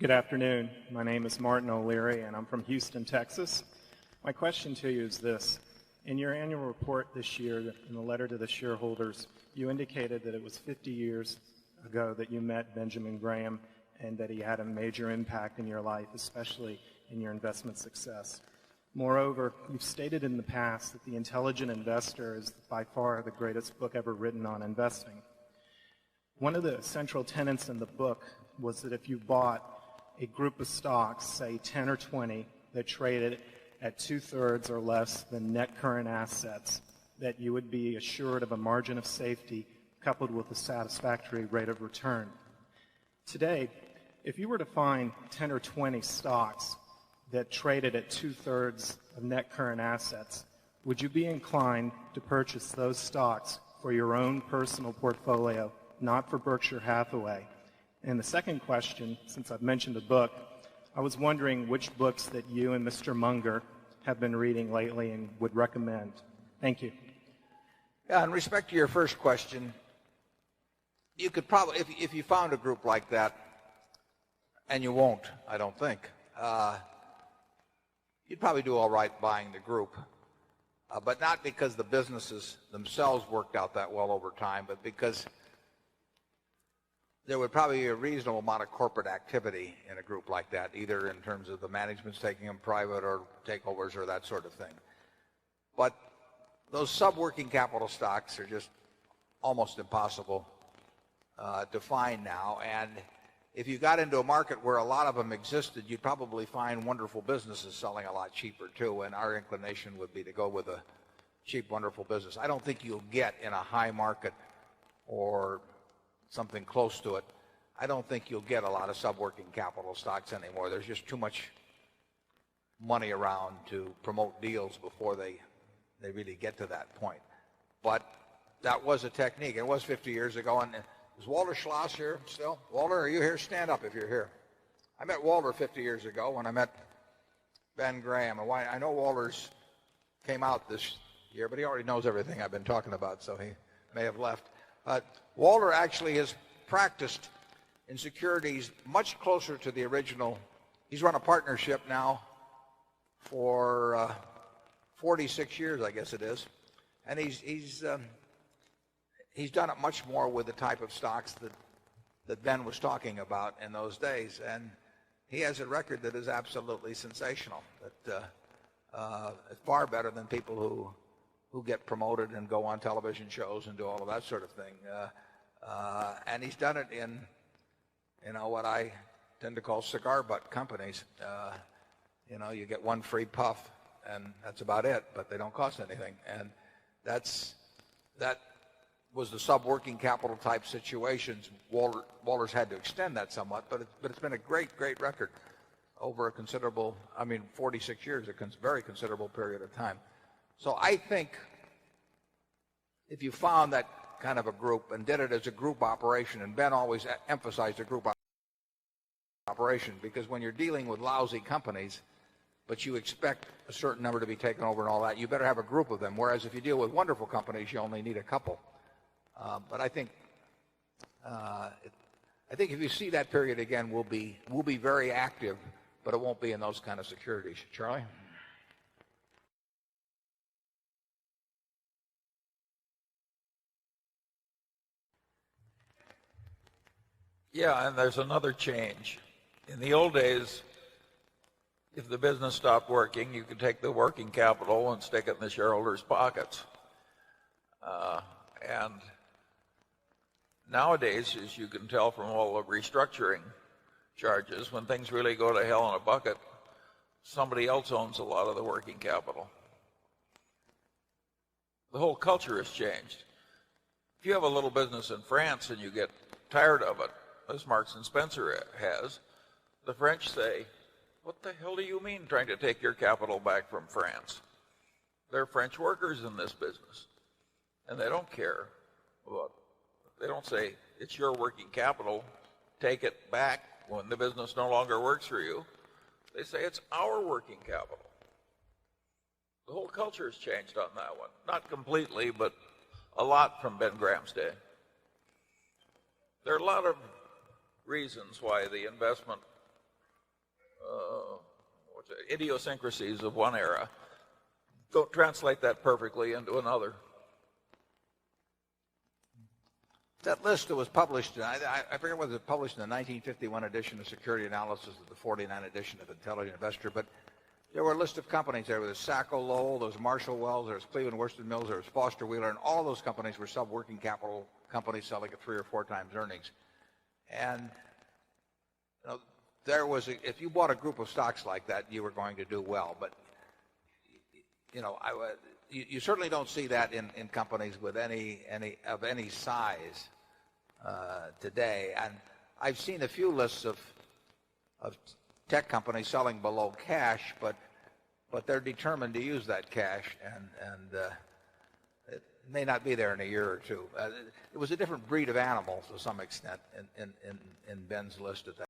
Good afternoon. My name is Martin O'Leary, and I'm from Houston, Texas. My question to you is this. In your annual report this year, in the letter to the shareholders, you indicated that it was 50 years ago that you met Benjamin Graham and that he had a major impact in your life, especially in your investment success. Moreover, you've stated in the past that The Intelligent Investor is by far the greatest book ever written on investing. One of the central tenets in the book was that if you bought a group of stocks, say 10 or 20, that traded at 2/3 or less than net current assets, that you would be assured of a margin of safety coupled with a satisfactory rate of return. Today, if you were to find 10 or 20 stocks that traded at 2/3 of net current assets, would you be inclined to purchase those stocks for your own personal portfolio, not for Berkshire Hathaway? And the second question, since I've mentioned the book, I was wondering which books that you and Mr. Munger have been reading lately and would recommend. Thank you. Yeah, in respect to your first question, you could probably, if you found a group like that, and you won't, I don't think, you'd probably do all right buying the group. But not because the businesses themselves worked out that well over time, but because there would probably be a reasonable amount of corporate activity in a group like that, either in terms of the management's taking them private or takeovers or that sort of thing. But those sub-working capital stocks are just almost impossible to find now. And if you got into a market where a lot of them existed, you'd probably find wonderful businesses selling a lot cheaper too. And our inclination would be to go with a cheap, wonderful business. I don't think you'll get in a high market or something close to it. I don't think you'll get a lot of sub-working capital stocks anymore. There's just too much money around to promote deals before they really get to that point. But that was a technique. It was 50 years ago. And is Walter Schloss here still? Walter, are you here? Stand up if you're here. I met Walter 50 years ago when I met Ben Graham. And I know Walter's came out this year, but he already knows everything I've been talking about, so he may have left. Walter actually has practiced in securities much closer to the original. He's run a partnership now for 46 years, I guess it is. And he's done it much more with the type of stocks that Ben was talking about in those days. And he has a record that is absolutely sensational. That it's far better than people who get promoted and go on television shows and do all of that sort of thing. And he's done it in, what I tend to call cigar butt companies. You get one free puff, and that's about it, but they don't cost anything. And that was the sub-working capital type situations. Walter's had to extend that somewhat, but it's been a great, great record over a considerable, 46 years, a very considerable period of time. So I think if you found that kind of a group and did it as a group operation, and Ben always emphasized a group operation, because when you're dealing with lousy companies, but you expect a certain number to be taken over and all that, you better have a group of them. Whereas if you deal with wonderful companies, you only need a couple. But I think if you see that period again, we'll be very active, but it won't be in those kind of securities. Charlie? Yeah, and there's another change. In the old days, if the business stopped working, you could take the working capital and stick it in the shareholders' pockets. And nowadays, as you can tell from all the restructuring charges, when things really go to hell in a bucket, somebody else owns a lot of the working capital. The whole culture has changed. If you have a little business in France and you get tired of it, as Marks and Spencer has, the French say, "What the hell do you mean trying to take your capital back from France? They're French workers in this business." And they don't care about, they don't say, "It's your working capital, take it back when the business no longer works for you." They say, "It's our working capital." The whole culture has changed on that one. Not completely, but a lot from Ben Graham's day. There are a lot of reasons why the investment idiosyncrasies of one era. Don't translate that perfectly into another. That list that was published, I forget whether it was published in the 1951 edition of Security Analysis or the 49 edition of Intelligent Investor, but there were a list of companies there. There was Sacco Lowell, there was Marshall Wells, there was Cleveland Worsted Mills, there was Foster Wheeler, and all those companies were sub-working capital companies selling at 3 or 4 times earnings. And there was, if you bought a group of stocks like that, you were going to do well. But you certainly don't see that in companies with any size today. And I've seen a few lists of tech companies selling below cash, but they're determined to use that cash, and it may not be there in a year or two. It was a different breed of animal to some extent in Ben's list at that.